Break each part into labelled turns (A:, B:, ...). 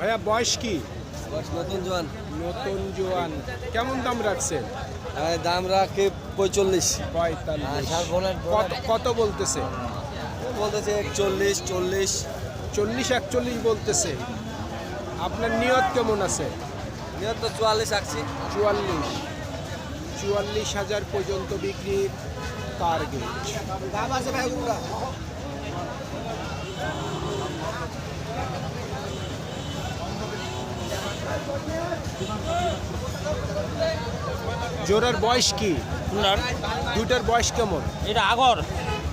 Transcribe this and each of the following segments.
A: ভাইয়া বয়স কি?
B: নতুন জোয়ান।
A: নতুন জোয়ান। কেমন দাম রাখছেন?
B: দাম রাখে 45।
A: 45। কত বলতেছে?
B: বলতেছে 41, 40।
A: 40-41 বলতেছে। আপনার নিয়ত কেমন আছে?
B: নিয়ত তো 44 রাখছি।
A: 44,000 পর্যন্ত বিক্রির টার্গেট।
B: দাম আছে ভাই ওগুলা।
A: জোড়ার বয়স কি? দুটার বয়স কেমন?
C: এটা আগর,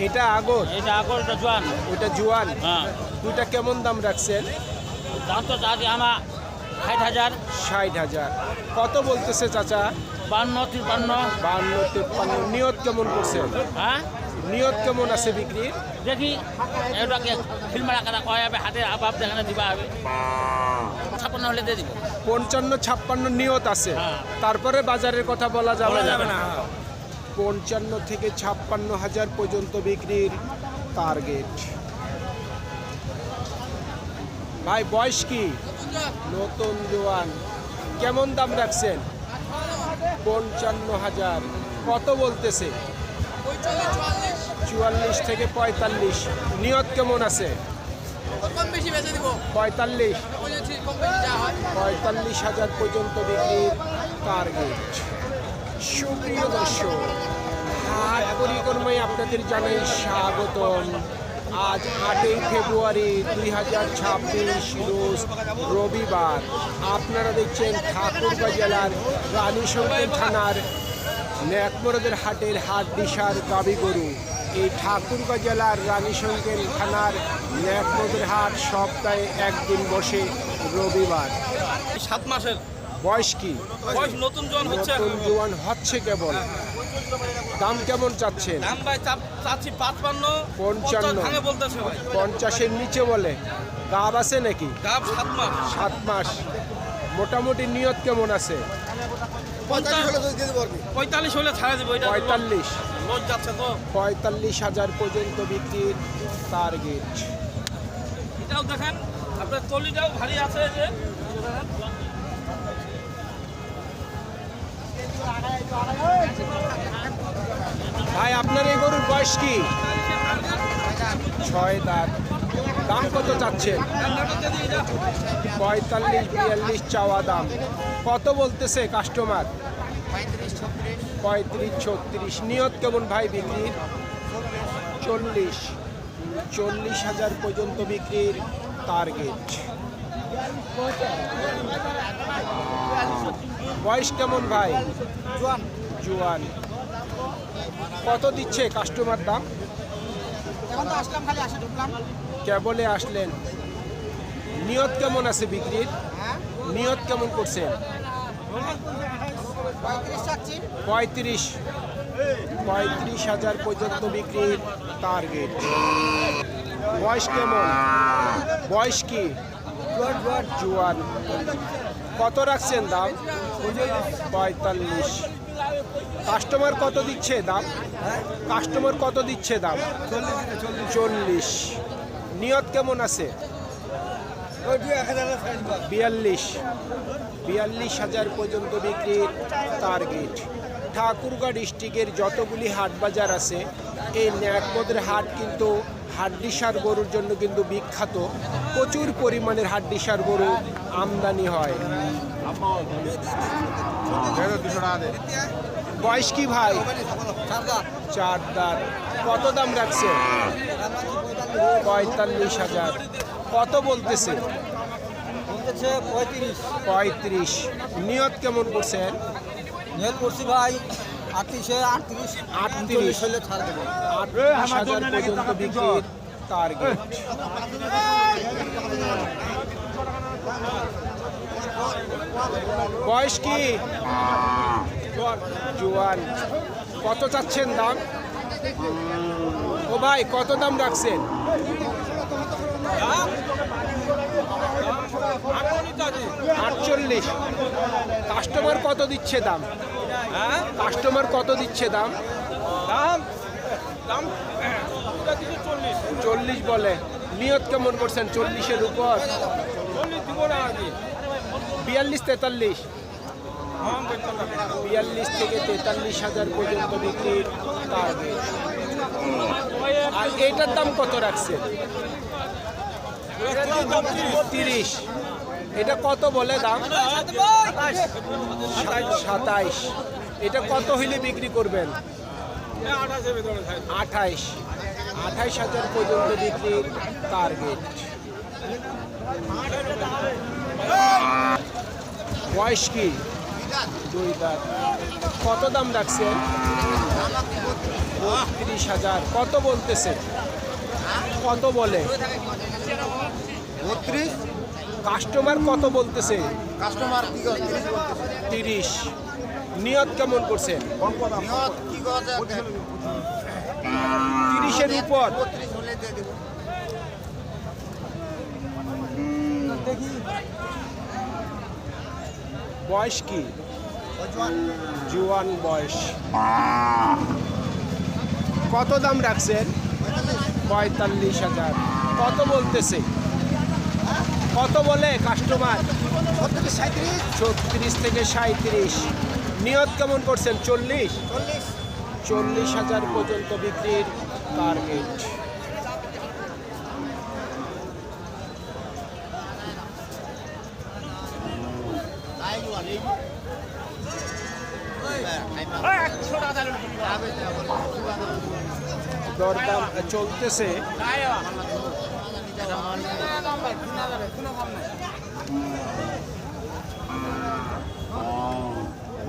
A: এটা আগর,
C: এটা আগর, এটা জোয়ান।
A: ওটা জোয়ান।
C: হ্যাঁ,
A: দুটা কেমন দাম রাখছেন?
C: দাম তো চাচ্ছি আমার 60,000।
A: 60,000। কত বলতেছে চাচা?
C: 52, 53।
A: 52-53। নিয়ত কেমন করছেন?
C: হ্যাঁ,
A: নিয়ত কেমন আছে বিক্রির?
C: দেখি এটাকে ফিল্মারা কাটা কয় হবে, হাতে আবাব দেখানে দিবা হবে। 56 হলে দিয়ে দিব।
A: 55-56 নিয়ত আছে।
C: হ্যাঁ।
A: তারপরে বাজারের কথা বলা
C: বলা
A: যাবে
C: যাবে
A: না।
C: না।
A: 55 থেকে 56,000 পর্যন্ত বিক্রির টার্গেট। ভাই বয়স কি? নতুন জোয়ান। কেমন দাম রাখছেন? 55,000। কত বলতেছে? 44 থেকে 45। নিয়ত কেমন আছে? 45। 45,000 পর্যন্ত বিক্রির টার্গেট। সুপ্রিয় দর্শক, হাট পরিক্রমায় আপনাদের জানাই স্বাগতম। আজ 8ই ফেব্রুয়ারি 2026 রোজ রবিবার। আপনারা দেখছেন ঠাকুরগাঁ জেলার রানীশঙ্কর থানার ন্যাকমরদের হাটের হাট দিশার গাবি গরু। এই ঠাকুরগাঁ জেলার রানীশঙ্কর থানার ন্যাকমরদের হাট সপ্তাহে একদিন বসে রবিবার।
C: 7 মাসের
A: বয়স কি?
C: বয়স নতুন জোয়ান হচ্ছে।
A: নতুন জোয়ান হচ্ছে কেবল। দাম কেমন চাচ্ছেন?
C: দাম ভাই চাচ্ছি 55।
A: 55
C: ভাঙে বলতেছে ভাই।
A: 50-এর নিচে বলে। গাব আছে নাকি?
C: গাব 7 মাস।
A: 7 মাস। মোটামুটি নিয়ত কেমন আছে?
C: 45 হলে ছাড়া দেবো। এটা
A: 45।
C: লজ যাচ্ছে তো।
A: 45,000 পর্যন্ত বিক্রির টার্গেট।
C: এটাও দেখেন, আপনার তলিটাও ভারী আছে যে।
A: ভাই আপনার এই গরুর বয়স কি? 6 দাঁত। দাম কত চাচ্ছেন? 45-42 চাওয়া দাম। কত বলতেছে কাস্টমার? 35-36। নিয়ত কেমন ভাই বিক্রির? 40,000 পর্যন্ত বিক্রির টার্গেট। বয়স কেমন ভাই? জোয়ান। কত দিচ্ছে কাস্টমার দাম? কেবলে আসলেন। নিয়ত কেমন আছে বিক্রির? নিয়ত কেমন করছেন? 35,000 পর্যন্ত বিক্রির টার্গেট। বয়স কেমন? বয়স কি? জোয়ান। কত রাখছেন দাম? 45। কাস্টমার কত দিচ্ছে দাম? কাস্টমার কত দিচ্ছে দাম? 40। নিয়ত কেমন আছে? 42,000 পর্যন্ত বিক্রির টার্গেট। ঠাকুরগাঁ ডিস্ট্রিক্টের যতগুলি হাট বাজার আছে, এই ন্যাকমদের হাট কিন্তু হাড্ডিসার গরুর জন্য কিন্তু বিখ্যাত। প্রচুর পরিমাণের হাড্ডিসার গরু আমদানি হয়। বয়স কি ভাই? 4 দাঁত। কত দাম রাখছে? 45,000। কত বলতেছে? 35। নিয়ত কেমন করছেন?
B: নিয়ত করছি ভাই 38 হলে ছাড় দেবো।
A: 38,000 পর্যন্ত বিক্রির টার্গেট। বয়স কি? জোয়ান। কত চাচ্ছেন দাম? ও ভাই কত দাম রাখছেন? 48। কাস্টমার কত দিচ্ছে দাম? কাস্টমার কত দিচ্ছে দাম? 40 বলে। নিয়ত কেমন করছেন? 40-এর উপর। 42 43 42 থেকে 43,000 পর্যন্ত বিক্রির টার্গেট। আর এটার দাম কত রাখছেন? 30। এটা কত বলে দাম? 27। এটা কত হইলে বিক্রি করবেন? 28,000 পর্যন্ত বিক্রির টার্গেট। বয়স কি? 2 দাঁত। কত দাম রাখছেন? 32,000। কত বলতেছে? কত বলে?
B: 32।
A: কাস্টমার কত বলতেছে?
B: কাস্টমার
A: 30। নিয়ত কেমন করছেন?
B: নিয়ত কি কথা
A: 30-এর উপর।
B: 32 হলে দিয়ে দেব। দেখি
A: বয়স কি? জুয়ান বয়স। কত দাম রাখছেন? 45,000। কত বলতেছে? কত বলে কাস্টমার? 36 থেকে 37। নিয়ত কেমন করছেন? 40। 40,000 পর্যন্ত বিক্রির টার্গেট। দরদাম চলতেছে।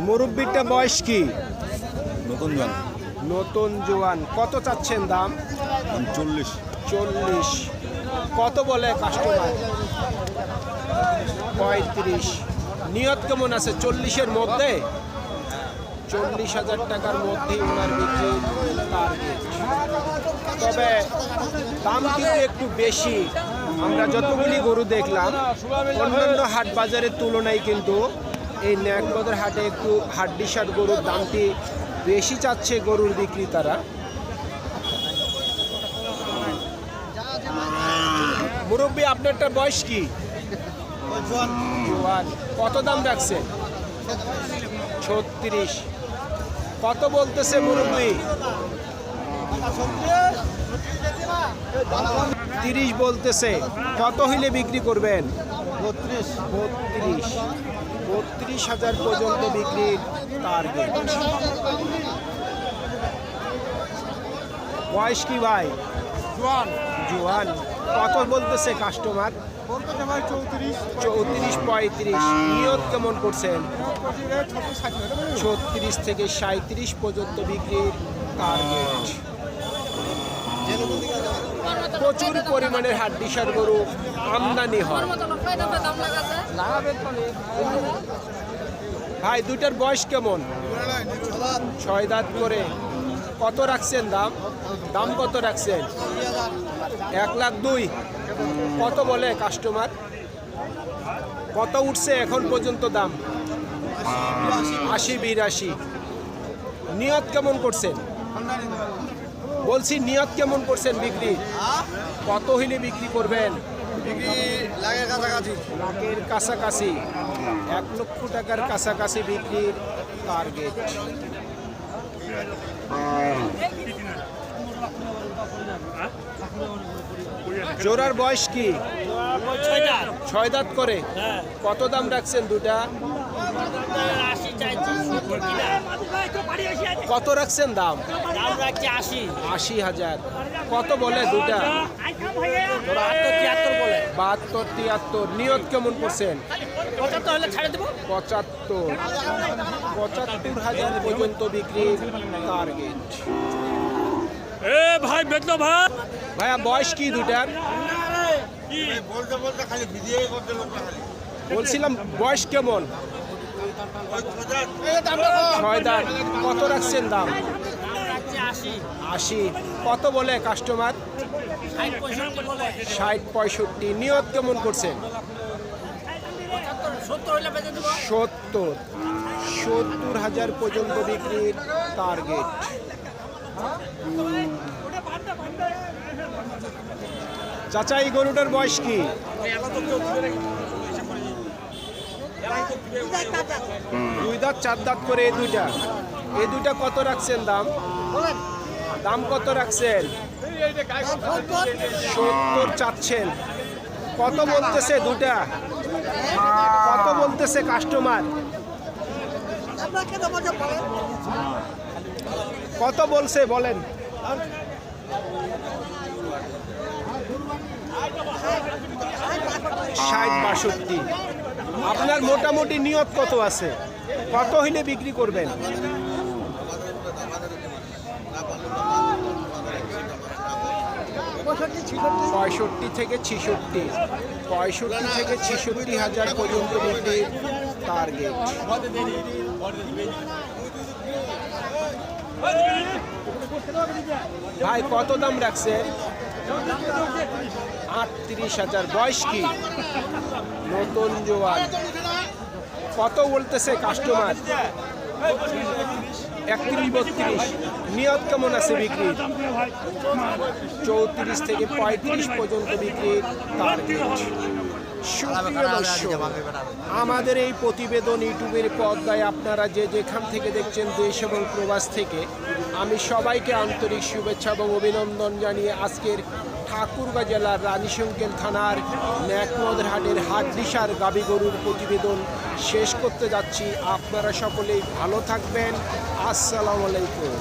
A: মুরব্বিটা বয়স কি?
B: নতুন গান
A: নতুন জোয়ান। কত চাচ্ছেন দাম?
B: 40।
A: কত বলে কাস্টমার? 35। নিয়ত কেমন আছে? 40-এর মধ্যে। 40,000 টাকার মধ্যেই ওনার বিক্রি টার্গেট। তবে দাম কিন্তু একটু বেশি। আমরা যতগুলি গরু দেখলাম অন্যান্য হাট বাজারের তুলনায় কিন্তু এই ন্যাকবদের হাটে একটু হাড্ডিসার গরুর দামটি বেশি চাচ্ছে গরুর বিক্রেতারা। মুরব্বী আপনারটা বয়স কি? জোয়ান। কত দাম রাখছেন? 36। কত বলতেছে মুরব্বী? 30 বলতেছে। কত হইলে বিক্রি করবেন? 32,000 পর্যন্ত বিক্রির টার্গেট। বয়স কি ভাই? জোয়ান। কত বলতেছে কাস্টমার? 34 35। নিয়ত কেমন করছেন? 36 থেকে 37 পর্যন্ত বিক্রির টার্গেট। প্রচুর পরিমাণের হাড্ডিসার গরু আমদানি হয়। ভাই দুইটার বয়স কেমন? 6 দাঁত করে। কত রাখছেন দাম? দাম কত রাখছেন? 1,02,000। কত বলে কাস্টমার? কত উঠছে এখন পর্যন্ত দাম? 80-82। নিয়ত কেমন করছেন? বলছি নিয়ত কেমন করছেন বিক্রি? কত হইলে বিক্রি করবেন? লাখের কাছাকাছি। 1 লক্ষ টাকার কাছাকাছি বিক্রির টার্গেট। জোড়ার বয়স কি? 6 দাঁত করে। কত দাম রাখছেন দুটা? কত রাখছেন দাম? 80,000। কত বলে দুটা? 72-73। নিয়ত কেমন করছেন? 75,000 পর্যন্ত বিক্রির টার্গেট।
C: ভাই বেতলো ভাই
A: ভাইয়া বয়স কি দুটার? বলছিলাম বয়স কেমন? 6 দাঁত। কত রাখছেন দাম? 80। কত বলে কাস্টমার? 60-65। নিয়ত কেমন করছেন? 70,000 পর্যন্ত বিক্রির টার্গেট। চাচা এই গরুটার বয়স কি? দুই দাঁত চার দাঁত করে এই দুইটা কত রাখছেন দাম? দাম কত রাখছেন? 70 চাচ্ছেন। কত বলতেছে দুটা? কত বলতেছে কাস্টমার? কত বলছে বলেন? 60-62। আপনার মোটামুটি নিয়ত কত আছে? কত হইলে বিক্রি করবেন? 65 থেকে 66, 65 থেকে 66 হাজার পর্যন্ত বিক্রির টার্গেট। ভাই কত দাম রাখছেন? 38,000। বয়স কি? নতুন জোয়ান। কত বলতেছে কাস্টমার? 31-32। নিয়ত কেমন আছে বিক্রির? 34 থেকে 35 পর্যন্ত বিক্রির টার্গেট। সুপ্রিয় দর্শক, আমাদের এই প্রতিবেদন ইউটিউবের পর্দায় আপনারা যে যেখান থেকে দেখছেন, দেশ এবং প্রবাস থেকে, আমি সবাইকে আন্তরিক শুভেচ্ছা এবং অভিনন্দন জানিয়ে আজকের ঠাকুরগাঁ জেলার রানীশংকেল থানার ন্যাকমদের হাটের হাটডিসার গাবি গরুর প্রতিবেদন শেষ করতে যাচ্ছি। আপনারা সকলেই ভালো থাকবেন। আসসালামু আলাইকুম।